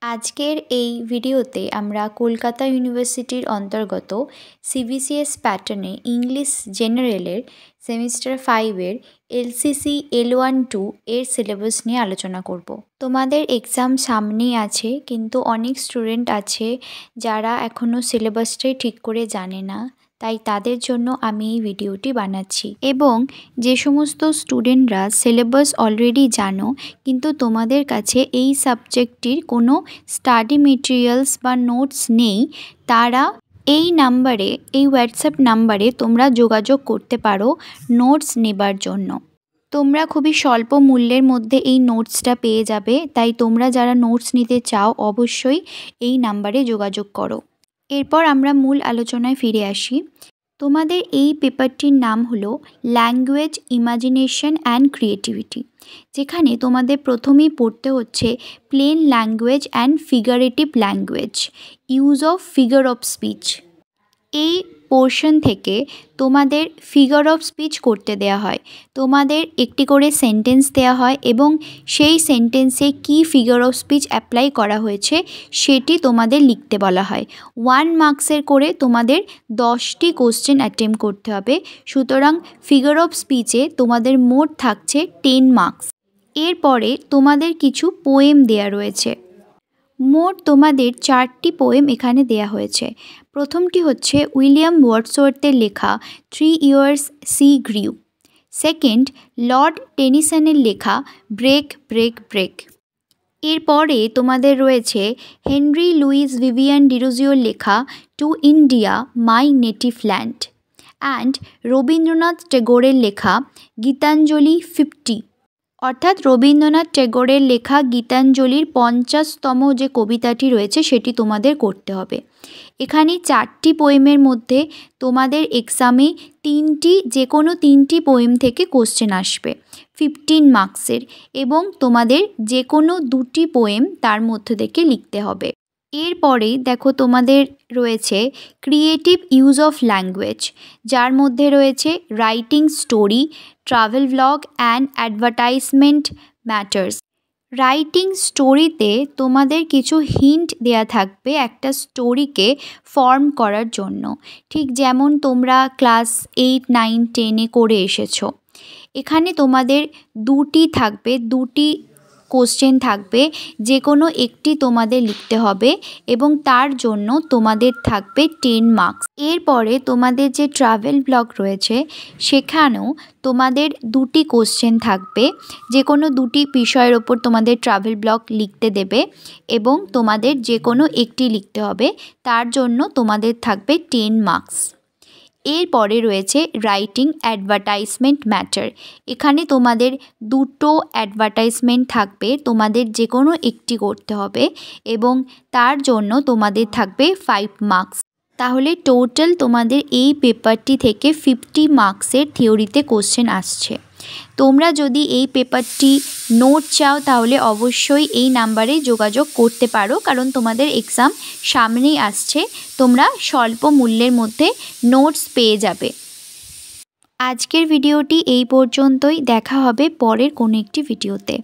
আজকের এই ভিডিওতে আমরা কলকাতা ইউনিভার্সিটির অন্তর্গত সিবিসিএস প্যাটার্নে ইংলিশ জেনারেলের সেমিস্টার 5-এর এলসিসি L1-2 এর সিলেবাস নিয়ে আলোচনা করব। তোমাদের এক্সাম সামনেই আছে, কিন্তু অনেক স্টুডেন্ট আছে যারা এখনও সিলেবাসটাই ঠিক করে জানে না, তাই তাদের জন্য আমি এই ভিডিওটি বানাচ্ছি। এবং যে সমস্ত স্টুডেন্টরা সিলেবাস অলরেডি জানো কিন্তু তোমাদের কাছে এই সাবজেক্টটির কোনো স্টাডি মেটেরিয়ালস বা নোটস নেই, তারা এই নাম্বারে, এই হোয়াটসঅ্যাপ নাম্বারে তোমরা যোগাযোগ করতে পারো নোটস নেবার জন্য। তোমরা খুবই স্বল্প মূল্যের মধ্যে এই নোটসটা পেয়ে যাবে, তাই তোমরা যারা নোটস নিতে চাও অবশ্যই এই নাম্বারে যোগাযোগ করো। এরপর আমরা মূল আলোচনায় ফিরে আসি। তোমাদের এই পেপারটির নাম হলো ল্যাঙ্গুয়েজ, ইমাজিনেশন অ্যান্ড ক্রিয়েটিভিটি, যেখানে তোমাদের প্রথমেই পড়তে হচ্ছে plain language and figurative language, use of figure of speech. এই পোর্শন থেকে তোমাদের ফিগার অফ স্পিচ করতে দেয়া হয়। তোমাদের একটি করে সেন্টেন্স দেওয়া হয় এবং সেই সেন্টেন্সে কী ফিগার অফ স্পিচ অ্যাপ্লাই করা হয়েছে সেটি তোমাদের লিখতে বলা হয়। 1 মার্কসের করে তোমাদের 10টি কোশ্চেন অ্যাটেম্প করতে হবে। সুতরাং ফিগার অফ স্পিচে তোমাদের মোট থাকছে 10 মার্কস। এরপরে তোমাদের কিছু পোয়েম দেয়া রয়েছে। মোট তোমাদের 4টি পোয়েম এখানে দেয়া হয়েছে। প্রথমটি হচ্ছে উইলিয়াম ওয়ার্ডসওয়ার্থের লেখা 3 years she grew. Second, lord টেনিসনের লেখা ব্রেক ব্রেক ব্রেক। এরপরে তোমাদের রয়েছে হেনরি লুইস ভিভিয়ান ডিরোজিওর লেখা to India my native land and Rabindranath টেগোরের লেখা গীতাঞ্জলি 50। অর্থাৎ রবীন্দ্রনাথ টেগোরের লেখা গীতাঞ্জলির 50তম যে কবিতাটি রয়েছে সেটি তোমাদের করতে হবে। এখানে 4টি পোয়েমের মধ্যে তোমাদের এক্সামে যে কোনো 3টি পোয়েম থেকে কোশ্চেন আসবে 15 মার্কসের, এবং তোমাদের যে কোনো 2টি পোয়েম তার মধ্যে থেকে লিখতে হবে। এরপরে দেখো তোমাদের রয়েছে ক্রিয়েটিভ ইউজ অফ ল্যাঙ্গুয়েজ, যার মধ্যে রয়েছে writing story, travel blog and advertisement matters. Writing স্টোরিতে তোমাদের কিছু হিন্ট দেয়া থাকবে একটা স্টোরিকে ফর্ম করার জন্য, ঠিক যেমন তোমরা ক্লাস 8, 9, 10-এ করে এসেছো। এখানে তোমাদের 2টি কোশ্চেন থাকবে, যে কোনো একটি তোমাদের লিখতে হবে এবং তার জন্য তোমাদের থাকবে 10 মার্কস। এরপরে তোমাদের যে ট্রাভেল ব্লগ রয়েছে সেখানেও তোমাদের 2টি কোশ্চেন থাকবে, যে কোনো 2টি বিষয়ের ওপর তোমাদের ট্রাভেল ব্লগ লিখতে দেবে এবং তোমাদের যে কোনো একটি লিখতে হবে, তার জন্য তোমাদের থাকবে 10 মার্কস। এরপরে রয়েছে রাইটিং অ্যাডভার্টাইজমেন্ট ম্যাটার। এখানে তোমাদের 2টো অ্যাডভার্টাইজমেন্ট থাকবে, তোমাদের যে কোনো একটি করতে হবে এবং তার জন্য তোমাদের থাকবে 5 মার্কস। তাহলে টোটাল তোমাদের এই পেপারটি থেকে 50 মার্কসের থিওরিতে কোশ্চেন আসছে। তোমরা যদি এই পেপারটি নোট চাও তাহলে অবশ্যই এই নাম্বারে যোগাযোগ করতে পারো, কারণ তোমাদের এক্সাম সামনেই আসছে। তোমরা স্বল্প মূল্যের মধ্যে নোটস পেয়ে যাবে। আজকের ভিডিওটি এই পর্যন্তই, দেখা হবে পরের কোনো একটি ভিডিওতে।